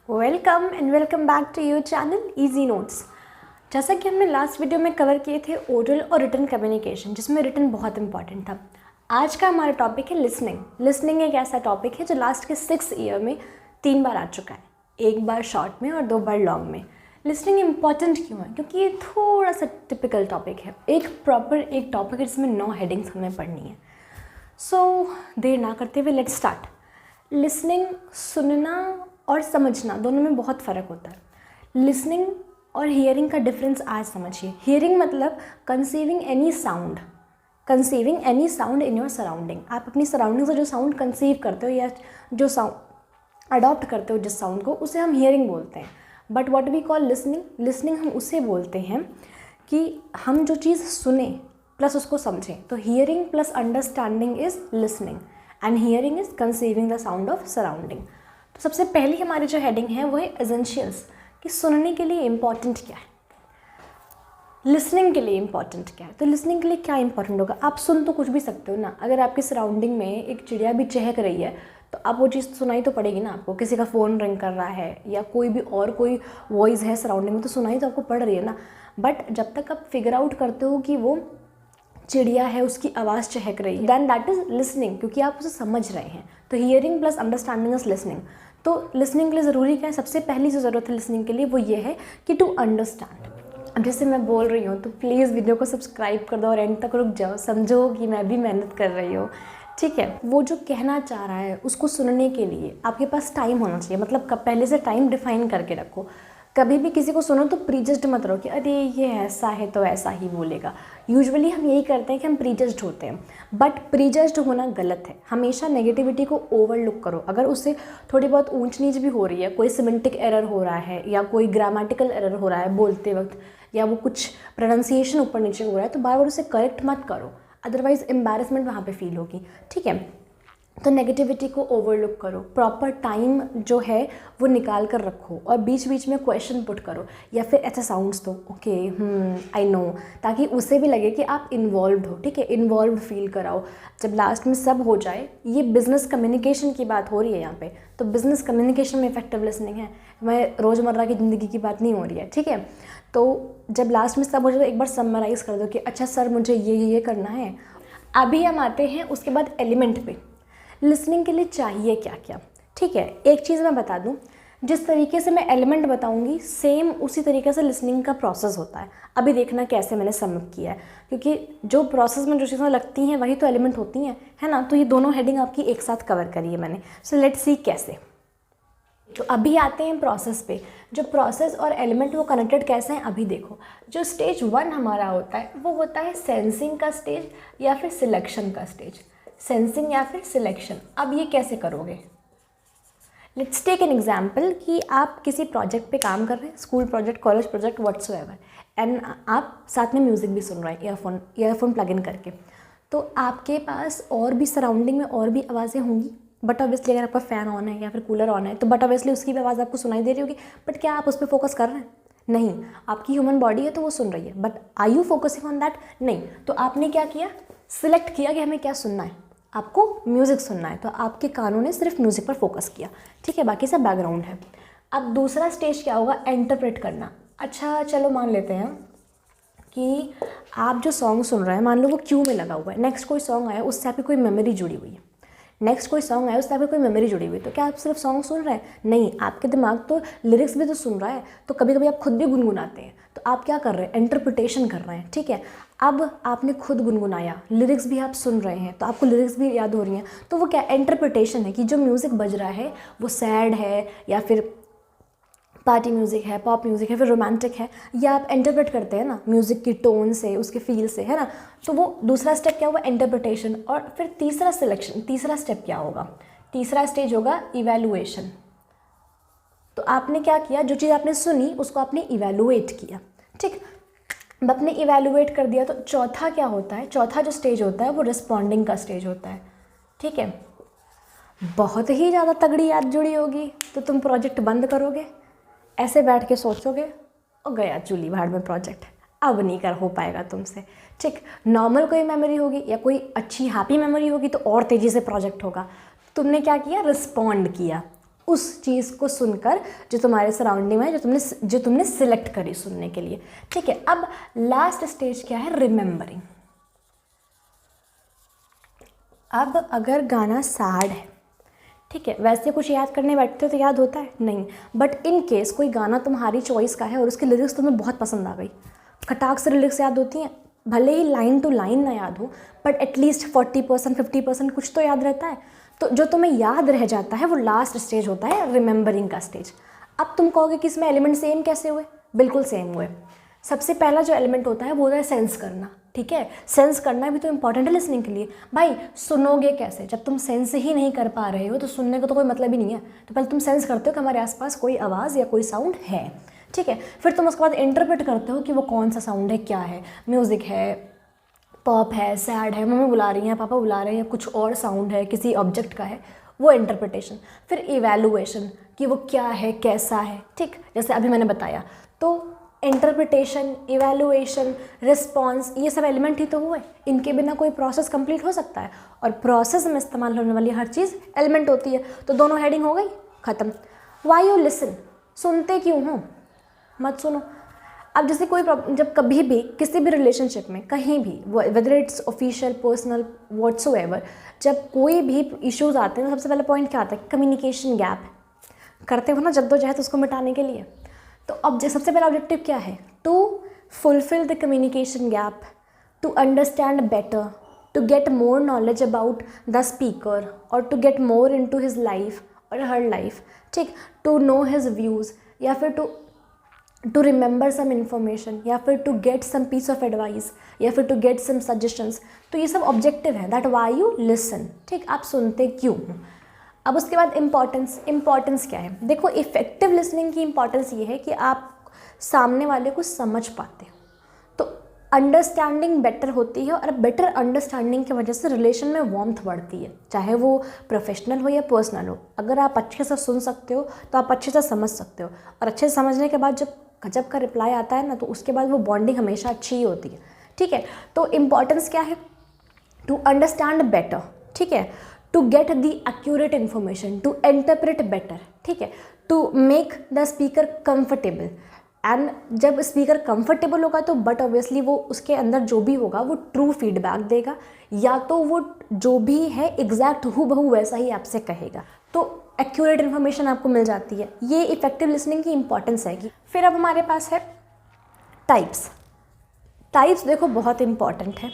Welcome and welcome back to your channel easy notes. जैसा कि हमने लास्ट वीडियो में कवर किए थे ओरल और रिटन कम्युनिकेशन, जिसमें रिटन बहुत इंपॉर्टेंट था। आज का हमारा टॉपिक है लिसनिंग। लिसनिंग एक ऐसा टॉपिक है जो लास्ट के 6 ईयर में 3 बार आ चुका है, एक बार शॉर्ट में और 2 बार लॉन्ग में। लिसनिंग इंपॉर्टेंट क्यों है? क्योंकि ये थोड़ा सा टिपिकल टॉपिक है, एक टॉपिक है जिसमें 9 हेडिंग्स हमें पढ़नी है। सो देर ना करते हुए लेट्स स्टार्ट। लिसनिंग, सुनना और समझना दोनों में बहुत फ़र्क होता है। लिसनिंग और हियरिंग का डिफरेंस आज समझिए। हियरिंग मतलब conceiving any sound in your surrounding. आप अपनी सराउंडिंग से जो साउंड कंसीव करते हो या जो साउंड अडॉप्ट करते हो जिस साउंड को, उसे हम हियरिंग बोलते हैं। But what we call listening हम उसे बोलते हैं कि हम जो चीज़ सुने प्लस उसको समझें। तो hearing plus understanding is listening and hearing is conceiving the sound of surrounding. तो सबसे पहली हमारी जो हेडिंग है वो है एसेंशियल्स, कि सुनने के लिए इम्पॉर्टेंट क्या है, लिसनिंग के लिए इम्पॉर्टेंट क्या है। तो लिसनिंग के लिए क्या इंपॉर्टेंट होगा? आप सुन तो कुछ भी सकते हो ना। अगर आपकी सराउंडिंग में एक चिड़िया भी चहक रही है तो आप वो चीज़ सुनाई तो पड़ेगी ना आपको। किसी का फ़ोन रिंग कर रहा है या कोई भी और कोई वॉइस है सराउंडिंग में, तो सुनाई तो आपको पड़ रही है ना। बट जब तक आप फिगर आउट करते हो कि वो चिड़िया है, उसकी आवाज़ चहक रही है, दैन दैट इज़ लिसनिंग, क्योंकि आप उसे समझ रहे हैं। तो hearing plus understanding is listening. तो लिसनिंग के लिए ज़रूरी क्या है? सबसे पहली जो ज़रूरत है लिसनिंग के लिए वो ये है कि टू अंडरस्टैंड। अब जैसे मैं बोल रही हूँ तो प्लीज़ वीडियो को सब्सक्राइब कर दो और एंड तक रुक जाओ, समझो कि मैं भी मेहनत कर रही हूँ, ठीक है। वो जो कहना चाह रहा है उसको सुनने के लिए आपके पास टाइम होना चाहिए। मतलब पहले से टाइम डिफाइन करके रखो। कभी भी किसी को सुनो तो प्रीजस्ड मत रहो कि अरे ये ऐसा है तो ऐसा ही बोलेगा। यूजुअली हम यही करते हैं कि हम प्रीजस्ड होते हैं, बट प्रीजस्ड होना गलत है। हमेशा नेगेटिविटी को ओवरलुक करो। अगर उससे थोड़ी बहुत ऊंच नीच भी हो रही है, कोई सिमेंटिक एरर हो रहा है या कोई ग्रामेटिकल एरर हो रहा है बोलते वक्त, या वो कुछ प्रोनाउंसिएशन ऊपर नीचे हो रहा है, तो बार बार उसे करेक्ट मत करो, अदरवाइज एम्बैरेसमेंट वहाँ पे फील होगी, ठीक है। तो नेगेटिविटी को ओवरलुक करो, प्रॉपर टाइम जो है वो निकाल कर रखो और बीच बीच में क्वेश्चन पुट करो या फिर ऐसे साउंड्स दो, ओके आई नो, ताकि उसे भी लगे कि आप इन्वॉल्व्ड हो, ठीक है। इन्वॉल्व्ड फील कराओ। जब लास्ट में सब हो जाए, ये बिजनेस कम्युनिकेशन की बात हो रही है यहाँ पे, तो बिजनेस कम्युनिकेशन में इफेक्टिव लिसनिंग है, मैं रोज़मर्रा की ज़िंदगी की बात नहीं हो रही है, ठीक है। तो जब लास्ट में सब हो जाए तो एक बार समराइज़ कर दो कि अच्छा सर मुझे ये करना है। अभी हम आते हैं उसके बाद एलिमेंट पे। लिसनिंग के लिए चाहिए क्या क्या, ठीक है। एक चीज़ मैं बता दूं, जिस तरीके से मैं एलिमेंट बताऊंगी सेम उसी तरीके से लिसनिंग का प्रोसेस होता है। अभी देखना कैसे मैंने समअप किया है, क्योंकि जो प्रोसेस में जो चीज़ें लगती हैं वही तो एलिमेंट होती हैं, है ना। तो ये दोनों हेडिंग आपकी एक साथ कवर करी है मैंने। सो लेट्स सी कैसे। तो अभी आते हैं प्रोसेस पे। जो प्रोसेस और एलिमेंट वो कनेक्टेड कैसे हैं अभी देखो। जो स्टेज 1 हमारा होता है वो होता है सेंसिंग का स्टेज या फिर सिलेक्शन का स्टेज। सेंसिंग या फिर सिलेक्शन। अब ये कैसे करोगे? लेट्स टेक एन एग्जाम्पल कि आप किसी प्रोजेक्ट पे काम कर रहे हैं, school project, college project, whatsoever, and आप साथ में म्यूज़िक भी सुन रहे हैं ईयरफोन प्लग इन करके। तो आपके पास और भी सराउंडिंग में और भी आवाज़ें होंगी, बट ऑब्वियसली अगर आपका फ़ैन ऑन है या फिर कूलर ऑन है तो बट ऑब्वियसली उसकी भी आवाज़ आपको सुनाई दे रही होगी। बट क्या आप उस पर फोकस कर रहे हैं? नहीं। आपकी ह्यूमन बॉडी है तो वो सुन रही है, but are you focusing on that? नहीं। तो आपने क्या किया? सिलेक्ट किया कि हमें क्या सुनना है, आपको म्यूज़िक सुनना है, तो आपके कानों ने सिर्फ म्यूज़िक पर फोकस किया, ठीक है, बाकी सब बैकग्राउंड है। अब दूसरा स्टेज क्या होगा? इंटरप्रेट करना। अच्छा चलो मान लेते हैं कि आप जो सॉन्ग सुन रहे हैं, मान लो वो क्यू में लगा हुआ है, नेक्स्ट कोई सॉन्ग आया उससे आपकी कोई मेमोरी जुड़ी हुई है, तो क्या आप सिर्फ सॉन्ग सुन रहे हैं? नहीं, आपके दिमाग तो लिरिक्स भी तो सुन रहा है। तो कभी कभी आप खुद भी गुनगुनाते हैं, तो आप क्या कर रहे हैं? इंटरप्रिटेशन कर रहे हैं, ठीक है। अब आपने खुद गुनगुनाया, लिरिक्स भी आप सुन रहे हैं, तो आपको लिरिक्स भी याद हो रही हैं, तो वो क्या इंटरप्रिटेशन है कि जो म्यूज़िक बज रहा है वो सैड है या फिर पार्टी म्यूज़िक है, पॉप म्यूज़िक है, फिर रोमांटिक है, या आप इंटरप्रेट करते हैं ना म्यूज़िक की टोन से, उसके फील से, है ना। तो वो दूसरा स्टेप क्या हुआ? इंटरप्रिटेशन। और फिर तीसरा सिलेक्शन। तीसरा स्टेप क्या होगा? तीसरा स्टेज होगा इवैल्यूएशन। तो आपने क्या किया? जो चीज़ आपने सुनी उसको आपने इवैल्यूएट किया, ठीक। अब आपने इवैल्यूएट कर दिया तो चौथा क्या होता है? चौथा जो स्टेज होता है वो रिस्पॉन्डिंग का स्टेज होता है, ठीक है। बहुत ही ज़्यादा तगड़ी याद जुड़ी होगी तो तुम प्रोजेक्ट बंद करोगे, ऐसे बैठ के सोचोगे और गया चूल्ही भाड़ में प्रोजेक्ट, अब नहीं कर हो पाएगा तुमसे, ठीक। नॉर्मल कोई मेमोरी होगी या कोई अच्छी हैप्पी मेमोरी होगी तो और तेज़ी से प्रोजेक्ट होगा। तुमने क्या किया? रिस्पॉन्ड किया, उस चीज़ को सुनकर जो तुम्हारे सराउंडिंग में है, जो तुमने सिलेक्ट करी सुनने के लिए। ठीक है, अब लास्ट स्टेज क्या है, रिमेंबरिंग। अब अगर गाना सैड है, ठीक है, वैसे कुछ याद करने बैठते हो तो याद होता है नहीं, बट इन केस कोई गाना तुम्हारी चॉइस का है और उसकी लिरिक्स तुम्हें बहुत पसंद आ गई, खटाक से लिरिक्स याद होती हैं, भले ही लाइन टू लाइन ना याद हो बट एटलीस्ट 40% 50% कुछ तो याद रहता है। तो जो तुम्हें याद रह जाता है वो लास्ट स्टेज होता है रिमेंबरिंग का स्टेज। अब तुम कहोगे कि इसमें एलिमेंट सेम कैसे हुए, बिल्कुल सेम हुए। सबसे पहला जो एलिमेंट होता है वो होता है सेंस करना। ठीक है, सेंस करना भी तो इंपॉर्टेंट है लिसनिंग के लिए। भाई सुनोगे कैसे, जब तुम सेंस ही नहीं कर पा रहे हो तो सुनने का तो कोई मतलब ही नहीं है। तो पहले तुम सेंस करते हो कि हमारे आसपास कोई आवाज़ या कोई साउंड है, ठीक है, फिर तुम उसके बाद इंटरप्रेट करते हो कि वो कौन सा साउंड है, क्या है, म्यूज़िक है, पॉप है, सैड है, मम्मी बुला रही हैं, पापा बुला रहे हैं, कुछ और साउंड है, किसी ऑब्जेक्ट का है, वो इंटरप्रिटेशन। फिर इवैल्यूएशन कि वो क्या है, कैसा है, ठीक, जैसे अभी मैंने बताया। तो इंटरप्रिटेशन, इवैल्यूएशन, रिस्पॉन्स, ये सब एलिमेंट ही तो हुए, इनके बिना कोई प्रोसेस कंप्लीट हो सकता है, और प्रोसेस में इस्तेमाल होने वाली हर चीज़ एलिमेंट होती है। तो दोनों हेडिंग हो गई, ख़त्म। व्हाई यू लिसन, सुनते क्यों हो, मत सुनो। अब जैसे कोई जब कभी भी किसी भी रिलेशनशिप में कहीं भी, whether it's official, personal, whatsoever, जब कोई भी इश्यूज आते हैं तो सबसे पहला पॉइंट क्या आता है, कम्युनिकेशन गैप। करते हो ना जद्दोजहद उसको मिटाने के लिए। तो अब सबसे पहला ऑब्जेक्टिव क्या है, to fulfill the communication gap, to understand better, to get more knowledge about the speaker, और to get more in to his life और हर लाइफ, ठीक, टू नो हिज व्यूज़, या फिर टू रिमेंबर सम इन्फॉर्मेशन, या फिर to get some piece of advice, या फिर to get some suggestions. तो ये सब ऑब्जेक्टिव है, दैट वाई यू लिसन, ठीक, आप सुनते क्यों। अब उसके बाद इम्पॉर्टेंस क्या है, देखो इफेक्टिव लिसनिंग की इम्पॉर्टेंस ये है कि आप सामने वाले को समझ पाते हो, तो अंडरस्टैंडिंग बेटर होती है, और बेटर अंडरस्टैंडिंग की वजह से रिलेशन में वार्मथ बढ़ती है, चाहे वो प्रोफेशनल हो या पर्सनल हो। अगर आप अच्छे से सुन सकते हो तो आप अच्छे से समझ सकते हो, और अच्छे से समझने के बाद जब गजब का रिप्लाई आता है ना, तो उसके बाद वो बॉन्डिंग हमेशा अच्छी ही होती है, ठीक है। तो इम्पॉर्टेंस क्या है, टू अंडरस्टैंड बेटर, ठीक है, to get the accurate information, to interpret better, ठीक है, to make the speaker comfortable. And जब स्पीकर कंफर्टेबल होगा तो बट ऑब्वियसली वो उसके अंदर जो भी होगा वो ट्रू फीडबैक देगा, या तो वो जो भी है एग्जैक्ट हूबहू वैसा ही आपसे कहेगा, तो एक्यूरेट इन्फॉर्मेशन आपको मिल जाती है। ये इफेक्टिव लिसनिंग की इंपॉर्टेंस है। फिर अब हमारे पास है टाइप्स देखो बहुत इंपॉर्टेंट है,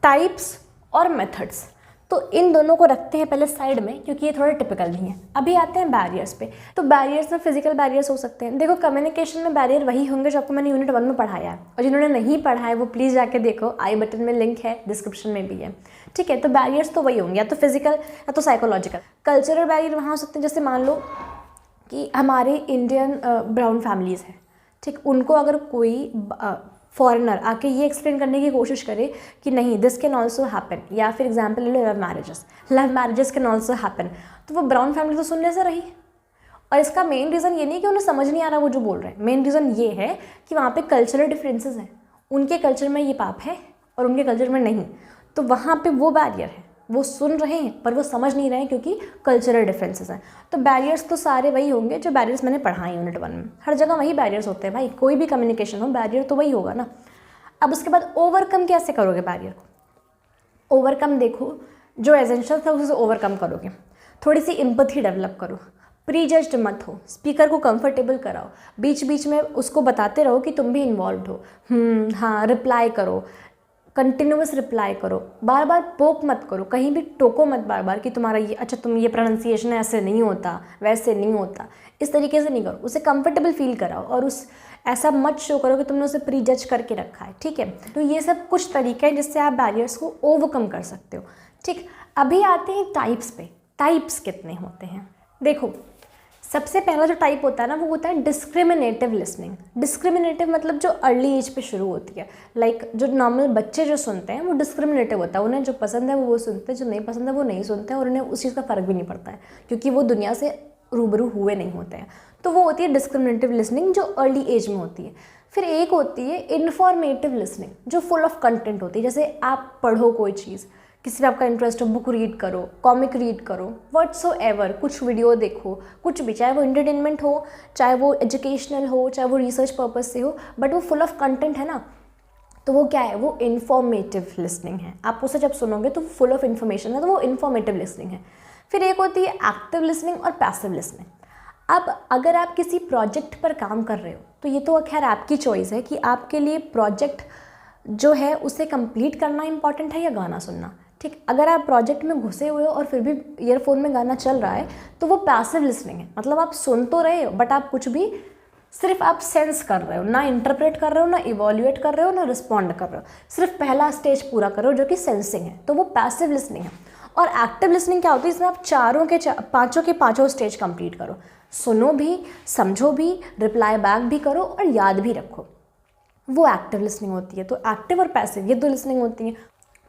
टाइप्स और मेथड्स। तो इन दोनों को रखते हैं पहले साइड में, क्योंकि ये थोड़े टिपिकल भी हैं। अभी आते हैं बैरियर्स पे। तो बैरियर्स में फिजिकल बैरियर्स हो सकते हैं। देखो कम्युनिकेशन में बैरियर वही होंगे जो आपको मैंने यूनिट 1 में पढ़ाया है, और जिन्होंने नहीं पढ़ा है वो प्लीज़ जाके देखो, आई बटन में लिंक है, डिस्क्रिप्शन में भी है, ठीक है। तो बैरियर्स तो वही होंगे, या तो फिजिकल या तो साइकोलॉजिकल। कल्चरल बैरियर वहाँ हो सकते हैं, जैसे मान लो कि हमारे इंडियन ब्राउन फैमिलीज़ हैं, ठीक, उनको अगर कोई फॉरेनर आके ये एक्सप्लेन करने की कोशिश करे कि नहीं दिस कैन ऑल्सो हैपन, या फिर एग्जाम्पल ले लो love marriages can also happen, तो वो ब्राउन फैमिली तो सुनने से रही। और इसका मेन रीज़न ये नहीं कि उन्हें समझ नहीं आ रहा वो जो बोल रहे हैं, मेन रीज़न ये है कि वहाँ पे कल्चरल डिफरेंसेस हैं, उनके कल्चर में ये पाप है और उनके कल्चर में नहीं, तो वहाँ पे वो बैरियर है। वो सुन रहे हैं पर वो समझ नहीं रहे हैं क्योंकि कल्चरल डिफरेंसेस हैं। तो बैरियर्स तो सारे वही होंगे जो बैरियर्स मैंने पढ़ाए यूनिट 1 में। हर जगह वही बैरियर्स होते हैं भाई, कोई भी कम्युनिकेशन हो बैरियर तो वही होगा ना। अब उसके बाद ओवरकम कैसे करोगे बैरियर को। ओवरकम देखो, जो एसेंशियल था उसे ओवरकम करोगे, थोड़ी सी एम्पैथी डेवलप करो, प्री जज्ड मत हो, स्पीकर को कंफर्टेबल कराओ, बीच बीच में उसको बताते रहो कि तुम भी इन्वॉल्व हो, हाँ, रिप्लाई करो, कंटिन्यूस रिप्लाई करो, बार बार पोक मत करो, कहीं भी टोको मत बार बार कि तुम्हारा ये अच्छा, तुम ये प्रोनाउंसिएशन ऐसे नहीं होता, वैसे नहीं होता, इस तरीके से नहीं करो। उसे कंफर्टेबल फील कराओ, और उस ऐसा मत शो करो कि तुमने उसे प्री जज करके रखा है, ठीक है। तो ये सब कुछ तरीके हैं जिससे आप बैरियर्स को ओवरकम कर सकते हो, ठीक। अभी आते हैं टाइप्स पे। टाइप्स कितने होते हैं, देखो सबसे पहला जो टाइप होता है ना वो होता है डिस्क्रिमिनेटिव लिसनिंग। डिस्क्रिमिनेटिव मतलब जो अर्ली एज पे शुरू होती है, लाइक जो नॉर्मल बच्चे जो सुनते हैं वो डिस्क्रिमिनेटिव होता है, उन्हें जो पसंद है वो सुनते हैं, जो नहीं पसंद है वो नहीं सुनते हैं, और उन्हें उस चीज़ का फ़र्क भी नहीं पड़ता है क्योंकि वो दुनिया से रूबरू हुए नहीं होते हैं। तो वो होती है डिस्क्रिमिनेटिव लिसनिंग जो अर्ली एज में होती है। फिर एक होती है इन्फॉर्मेटिव लिसनिंग जो फुल ऑफ कंटेंट होती है, जैसे आप पढ़ो कोई चीज़ किसी पे आपका इंटरेस्ट हो, बुक रीड करो, कॉमिक रीड करो, व्हाट्सोएवर, कुछ वीडियो देखो, कुछ भी, चाहे वो एंटरटेनमेंट हो, चाहे वो एजुकेशनल हो, चाहे वो रिसर्च पर्पज से हो, बट वो फुल ऑफ कंटेंट है ना, तो वो क्या है, वो इन्फॉर्मेटिव लिसनिंग है। आप उसे जब सुनोगे तो फुल ऑफ इन्फॉर्मेशन है, तो वो इन्फॉर्मेटिव लिसनिंग है। फिर एक होती है एक्टिव लिसनिंग और पैसिव लिसनिंग। अब अगर आप किसी प्रोजेक्ट पर काम कर रहे हो तो ये तो खैर आपकी चॉइस है कि आपके लिए प्रोजेक्ट जो है उसे कंप्लीट करना इंपॉर्टेंट है या गाना सुनना। ठीक, अगर आप प्रोजेक्ट में घुसे हुए हो और फिर भी ईयरफोन में गाना चल रहा है तो वो पैसिव लिसनिंग है। मतलब आप सुन तो रहे हो बट आप कुछ भी, सिर्फ आप सेंस कर रहे हो, ना इंटरप्रेट कर रहे हो, ना इवोल्यूएट कर रहे हो, ना रिस्पॉन्ड कर रहे हो, सिर्फ पहला स्टेज पूरा कर रहे हो जो कि सेंसिंग है, तो वो पैसिव लिसनिंग है। और एक्टिव लिसनिंग क्या होती है, इसमें आप पाँचों के पाँचों स्टेज कंप्लीट करो, सुनो भी, समझो भी, रिप्लाई बैक भी करो और याद भी रखो, वो एक्टिव लिसनिंग होती है। तो एक्टिव और पैसिव ये दो लिसनिंग होती हैं।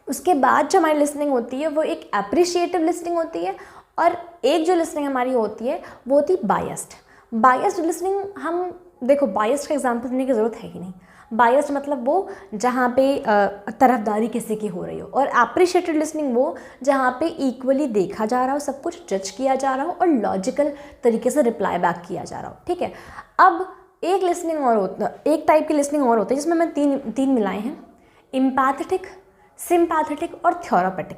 उसके बाद जो हमारी लिसनिंग होती है वो एक एप्रिशिएटिव लिसनिंग होती है, और एक जो लिसनिंग हमारी होती है वो होती है बायस्ड। बायस्ड लिसनिंग, हम देखो बायस्ड का एग्जाम्पल देने की ज़रूरत है ही नहीं। बायस्ड मतलब वो जहाँ पे तरफदारी किसी की हो रही हो, और एप्रिशिएटेड लिसनिंग वो जहाँ पे इक्वली देखा जा रहा हो, सब कुछ जज किया जा रहा हो और लॉजिकल तरीके से रिप्लाई बैक किया जा रहा हो। ठीक है, अब एक लिसनिंग और होता, एक टाइप की लिसनिंग और होती है जिसमें मैं तीन मिलाए हैं, एम्पैथेटिक, सिंपैथेटिक और थ्योरेपेटिक।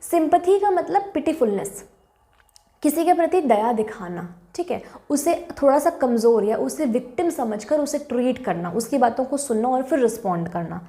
सिंपैथी का मतलब पिटीफुलनेस, किसी के प्रति दया दिखाना, ठीक है, उसे थोड़ा सा कमज़ोर या उसे विक्टिम समझकर उसे ट्रीट करना, उसकी बातों को सुनना और फिर रिस्पॉन्ड करना।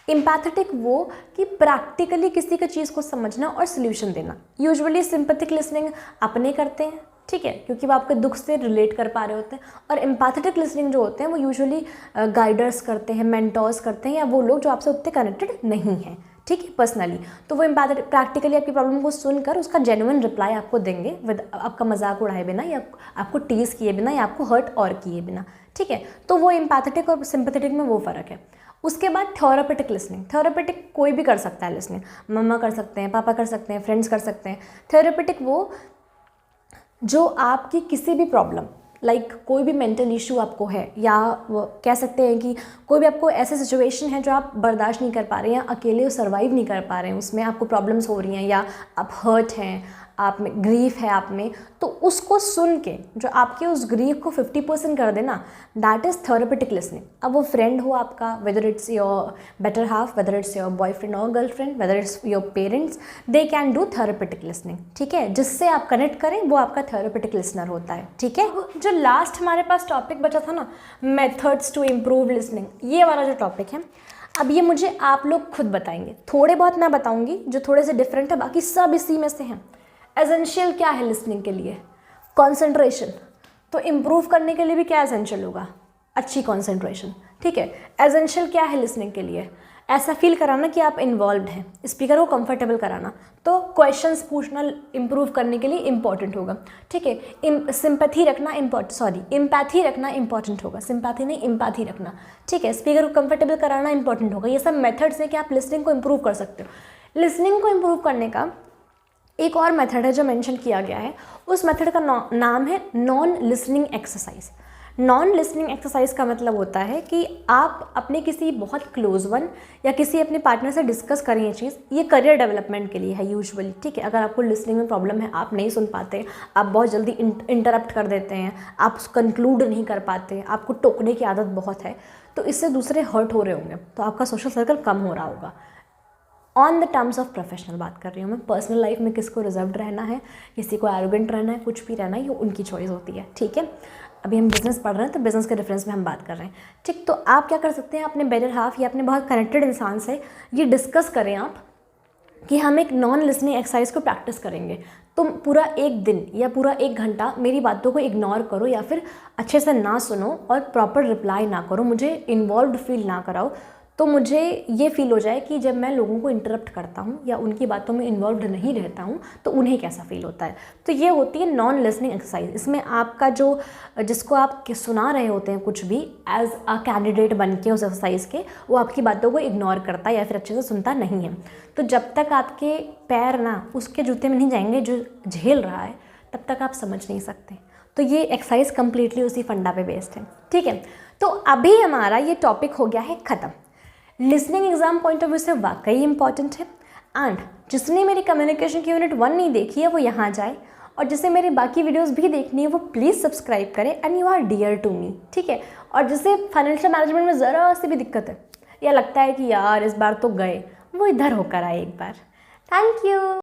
एम्पैथेटिक वो कि प्रैक्टिकली किसी की चीज़ को समझना और सोल्यूशन देना। यूजुअली सिंपैथिक लिसनिंग अपने करते हैं, ठीक है, क्योंकि वो आपके दुख से रिलेट कर पा रहे होते हैं, और एम्पैथेटिक लिसनिंग जो होते हैं वो यूजुअली गाइडर्स करते हैं, मेंटर्स करते हैं, या वो लोग जो आपसे उतने कनेक्टेड नहीं हैं, ठीक है, पर्सनली। तो वो एम्पैथेटिक प्रैक्टिकली आपकी प्रॉब्लम को सुनकर उसका जेन्युइन रिप्लाई आपको देंगे, विद आपका मजाक उड़ाए बिना या आपको टीज किए बिना या आपको हर्ट और किए बिना, ठीक है। तो वो एम्पैथेटिक और सिंपैथेटिक में वो फ़र्क है। उसके बाद थ्योरेपेटिक लिसनिंग, थ्योरेपेटिक कोई भी कर सकता है लिसनिंग, मम्मा कर सकते हैं, पापा कर सकते हैं, फ्रेंड्स कर सकते हैं। थ्योरेपेटिक वो जो आपकी किसी भी प्रॉब्लम, लाइक कोई भी मेंटल इशू आपको है, या वो कह सकते हैं कि कोई भी आपको ऐसे सिचुएशन है जो आप बर्दाश्त नहीं कर पा रहे हैं, या अकेले सर्वाइव नहीं कर पा रहे हैं, उसमें आपको प्रॉब्लम्स हो रही हैं, या आप हर्ट हैं, आप में ग्रीफ है आप में, तो उसको सुन के जो आपके उस ग्रीफ को 50% कर देना, दैट इज़ थ्योरेपेटिक लिसनिंग। अब वो फ्रेंड हो आपका, whether it's your better half, whether it's your boyfriend और girlfriend, whether it's your parents, they can do therapeutic listening, ठीक है, जिससे आप कनेक्ट करें वो आपका थ्योरेपेटिक लिसनर होता है, ठीक है। जो लास्ट हमारे पास टॉपिक बचा था ना, मेथड्स टू इम्प्रूव लिसनिंग, ये वाला जो टॉपिक है, अब ये मुझे आप लोग खुद बताएंगे, थोड़े बहुत मैं बताऊंगी जो थोड़े से डिफरेंट है, बाकी सब इसी में से हैं। एसेंशियल क्या है लिसनिंग के लिए? कंसंट्रेशन। तो इम्प्रूव करने के लिए भी क्या एसेंशियल होगा? अच्छी कंसंट्रेशन, ठीक है। एसेंशियल क्या है लिसनिंग के लिए? ऐसा फील कराना कि आप इन्वॉल्व हैं, स्पीकर को कंफर्टेबल कराना, तो क्वेश्चंस पूछना इम्प्रूव करने के लिए इंपॉर्टेंट होगा, ठीक है। सिंपैथी रखना एम्पैथी रखना इंपॉर्टेंट होगा, सिंपैथी नहीं एम्पैथी रखना, ठीक है। स्पीकर को कंफर्टेबल कराना इंपॉर्टेंट होगा। ये सब मेथड्स हैं कि आप लिसनिंग को इम्प्रूव कर सकते हो। लिसनिंग को इम्प्रूव करने का एक और मेथड है जो मेंशन किया गया है, उस मेथड का नाम है non listening exercise. Non listening exercise का मतलब होता है कि आप अपने किसी बहुत क्लोज वन या किसी अपने पार्टनर से डिस्कस करें ये चीज़, ये करियर डेवलपमेंट के लिए है यूजुअली, ठीक है। अगर आपको लिसनिंग में प्रॉब्लम है, आप नहीं सुन पाते, आप बहुत जल्दी इंटरप्ट कर देते हैं, आप कंक्लूड नहीं कर पाते, आपको टोकने की आदत बहुत है, तो इससे दूसरे हर्ट हो रहे होंगे, तो आपका सोशल सर्कल कम हो रहा होगा। On the terms of professional बात कर रही हूँ मैं, पर्सनल लाइफ में किसको रिजर्व्ड रहना है, किसी को एरोगेंट रहना है, कुछ भी रहना है, ये उनकी चॉइस होती है, ठीक है। अभी हम बिजनेस पढ़ रहे हैं तो बिजनेस के रेफरेंस में हम बात कर रहे हैं, ठीक। तो आप क्या कर सकते हैं, अपने बेटर हाफ या अपने बहुत कनेक्टेड इंसान से ये डिस्कस करें आप कि हम एक नॉन लिसनिंग एक्सरसाइज को प्रैक्टिस करेंगे। तुम पूरा एक दिन या पूरा 1 घंटा मेरी बातों को इग्नोर करो, या फिर अच्छे से ना सुनो और प्रॉपर रिप्लाई ना करो, मुझे इन्वॉल्व फील ना कराओ, तो मुझे ये फील हो जाए कि जब मैं लोगों को इंटरप्ट करता हूँ या उनकी बातों में इन्वॉल्व नहीं रहता हूँ तो उन्हें कैसा फील होता है। तो ये होती है नॉन लिसनिंग एक्सरसाइज। इसमें आपका जो जिसको आप सुना रहे होते हैं कुछ भी एज अ कैंडिडेट बन के उस एक्सरसाइज के, वो आपकी बातों को इग्नोर करता है या फिर अच्छे से सुनता नहीं है। तो जब तक आपके पैर ना उसके जूते में नहीं जाएंगे जो झेल रहा है, तब तक आप समझ नहीं सकते। तो ये एक्सरसाइज कम्प्लीटली उसी फंडा पे बेस्ड है, ठीक है। तो अभी हमारा ये टॉपिक हो गया है ख़त्म। Listening exam point of view से वाकई इंपॉर्टेंट है, एंड जिसने मेरी कम्युनिकेशन की यूनिट 1 नहीं देखी है वो यहाँ जाए, और जिसे मेरी बाकी वीडियोस भी देखनी है वो प्लीज़ सब्सक्राइब करें, and you are dear to me, ठीक है। और जिसे फाइनेंशियल मैनेजमेंट में ज़रा सी भी दिक्कत है या लगता है कि यार इस बार तो गए, वो इधर होकर आए एक बार। Thank you.